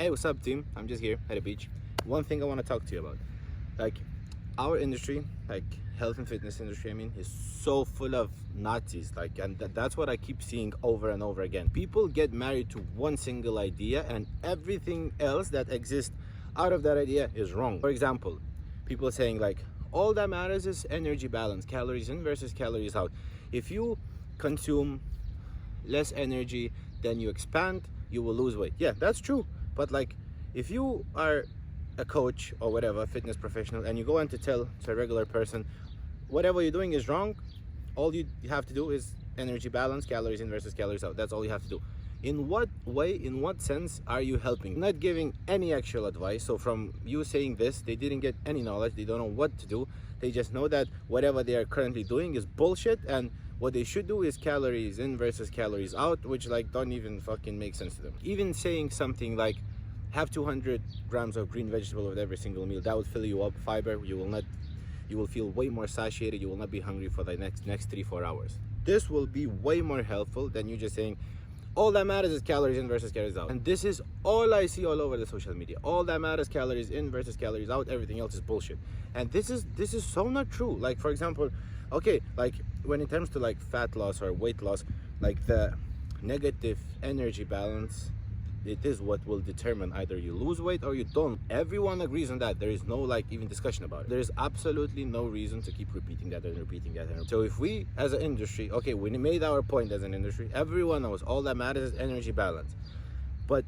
Hey, what's up, team? I'm just here at the beach. One thing I want to talk to you about, like our industry, like health and fitness industry, I mean, is so full of Nazis. Like, and that's what I keep seeing over and over again. People get married to one single idea, and everything else that exists out of that idea is wrong. For example, people saying like, all that matters is energy balance, calories in versus calories out. If you consume less energy than you expand, you will lose weight. Yeah, that's true. But like, if you are a coach or whatever, fitness professional, and you go in to tell to a regular person, whatever you're doing is wrong, all you have to do is energy balance, calories in versus calories out. That's all you have to do. In what way, in what sense are you helping? Not giving any actual advice. So from you saying this, they didn't get any knowledge. They don't know what to do. They just know that whatever they are currently doing is bullshit, and what they should do is calories in versus calories out, which like don't even fucking make sense to them. Even saying something like have 200 grams of green vegetable with every single meal, that will fill you up. Fiber, you will feel way more satiated. You will not be hungry for the next 3-4 hours. This will be way more helpful than you just saying all that matters is calories in versus calories out. And this is all I see all over the social media. All that matters, calories in versus calories out. Everything else is bullshit. And this is so not true. Like, for example, okay, like when it comes to like fat loss or weight loss, like the negative energy balance, it is what will determine either you lose weight or you don't. Everyone agrees on that. There is no like even discussion about it. There is absolutely no reason to keep repeating that and repeating that. So if we as an industry, okay, we made our point as an industry, everyone knows all that matters is energy balance. But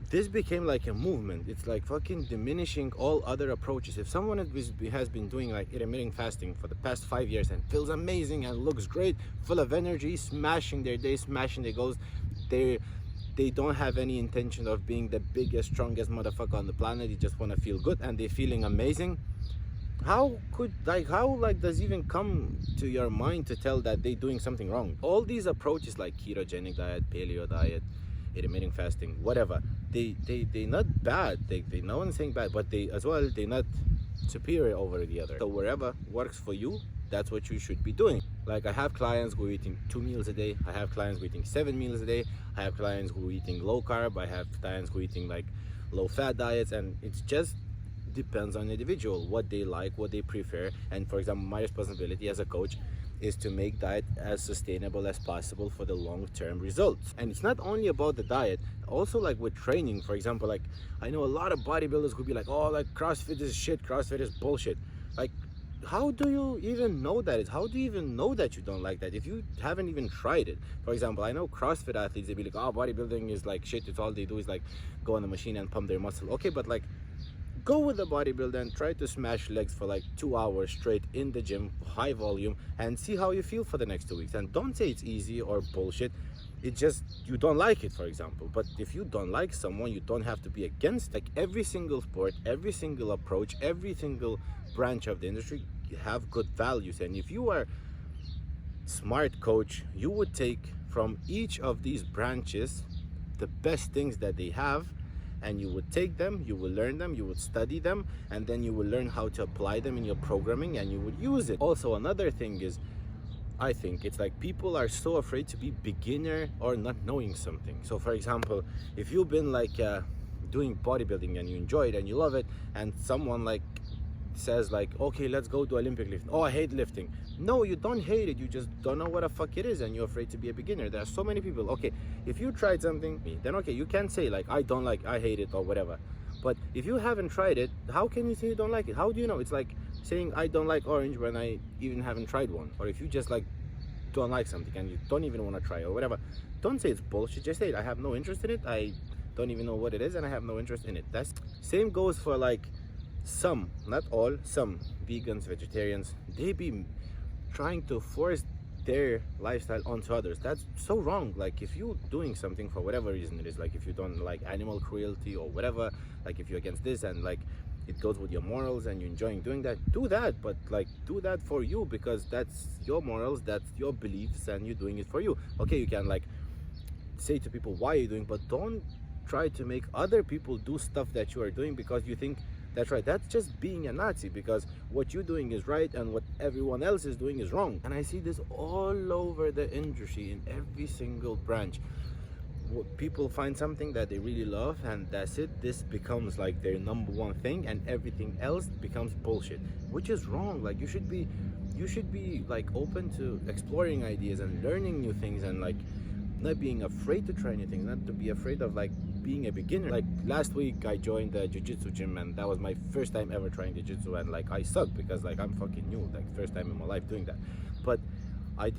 this became like a movement. It's like fucking diminishing all other approaches. If someone has been doing like intermittent fasting for the past 5 years and feels amazing and looks great, full of energy, smashing their day, smashing their goals, they don't have any intention of being the biggest, strongest motherfucker on the planet. They just want to feel good and they're feeling amazing. How does even come to your mind to tell that they're doing something wrong? All these approaches like ketogenic diet, paleo diet, intermittent fasting, whatever, they not bad. They no one's saying bad, but they're not superior over the other. So wherever works for you, that's what you should be doing. Like I have clients who are eating 2 meals a day. I have clients who are eating 7 meals a day. I have clients who are eating low carb. I have clients who are eating like low fat diets, and it's just depends on the individual, what they like, what they prefer. And for example, my responsibility as a coach is to make diet as sustainable as possible for the long-term results. And it's not only about the diet, also like with training. For example, like I know a lot of bodybuilders who be like, oh, like CrossFit is shit, CrossFit is bullshit. Like, how do you even know that? How do you even know that you don't like that if you haven't even tried it? For example, I know CrossFit athletes, they be like, oh, bodybuilding is like shit, it's all they do is like go on the machine and pump their muscle. Okay, but like go with the bodybuilder and try to smash legs for like 2 hours straight in the gym, high volume, and see how you feel for the next 2 weeks. And don't say it's easy or bullshit. It's just you don't like it, for example. But if you don't like someone, you don't have to be against. Like every single sport, every single approach, every single branch of the industry have good values. And if you are smart coach, you would take from each of these branches the best things that they have, and you would take them, you will learn them, you would study them, and then you will learn how to apply them in your programming and you would use it. Also, another thing is, I think it's like people are so afraid to be beginner or not knowing something. So for example, if you've been like doing bodybuilding and you enjoy it and you love it, and someone like says like, okay, let's go to Olympic lifting. Oh, I hate lifting. No, you don't hate it, you just don't know what the fuck it is and you're afraid to be a beginner. There are so many people. Okay, if you tried something, then okay, you can say like, I don't like, I hate it or whatever. But if you haven't tried it, how can you say you don't like it? How do you know? It's like saying I don't like orange when I even haven't tried one. Or if you just like don't like something and you don't even want to try or whatever, don't say it's bullshit. Just say it. I have no interest in it. I don't even know what it is and I have no interest in it. That's same goes for like some, not all, some vegans, vegetarians. They be trying to force their lifestyle onto others. That's so wrong. Like if you're doing something for whatever reason it is, like if you don't like animal cruelty or whatever, like if you're against this and like it goes with your morals and you're enjoying doing that, do that. But like do that for you, because that's your morals, that's your beliefs, and you're doing it for you. Okay, you can like say to people why you're doing, but don't try to make other people do stuff that you are doing because you think that's right. That's just being a Nazi, because what you're doing is right and what everyone else is doing is wrong. And I see this all over the industry in every single branch. people find something that they really love, and that's it. This becomes like their number one thing, and everything else becomes bullshit, which is wrong. Like you should be like open to exploring ideas and learning new things, and like not being afraid to try new things, not to be afraid of like being a beginner. Like last week I joined the jiu-jitsu gym, and that was my first time ever trying jiu-jitsu, and like I sucked because like I'm fucking new, like first time in my life doing that. But I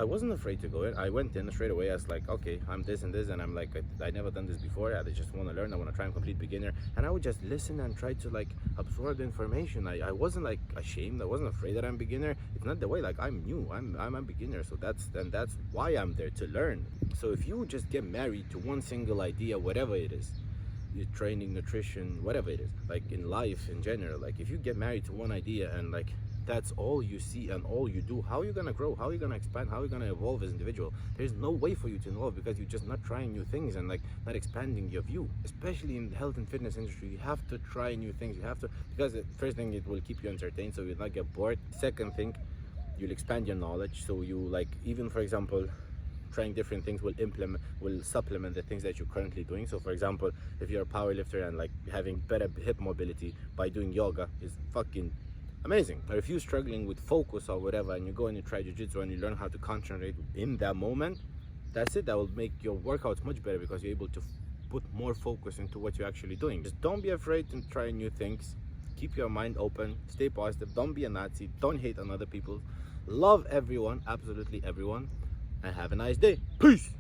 wasn't afraid to go in. I went in straight away. I was like, okay, I'm this and this, and I'm like, I never done this before. I just want to learn. I want to try and complete beginner. And I would just listen and try to like absorb the information. I wasn't like ashamed. I wasn't afraid that I'm beginner. It's not the way. Like I'm new. I'm a beginner. So that's why I'm there, to learn. So if you just get married to one single idea, whatever it is, your training, nutrition, whatever it is, like in life in general, like if you get married to one idea and like that's all you see and all you do, how are you gonna grow? How are you gonna expand? How are you gonna evolve as an individual? There's no way for you to evolve because you're just not trying new things and like not expanding your view. Especially in the health and fitness industry, you have to try new things. You have to, because the first thing, it will keep you entertained, so you'll not get bored. Second thing, you'll expand your knowledge. So you like, even for example, trying different things will supplement the things that you're currently doing. So for example, if you're a power lifter and like having better hip mobility by doing yoga is fucking amazing. Or if you're struggling with focus or whatever, and you go and you try jiu-jitsu and you learn how to concentrate in that moment, that's it. That will make your workouts much better because you're able to put more focus into what you're actually doing. Just don't be afraid to try new things. Keep your mind open, stay positive, don't be a Nazi, don't hate on other people, love everyone, absolutely everyone, and have a nice day. Peace.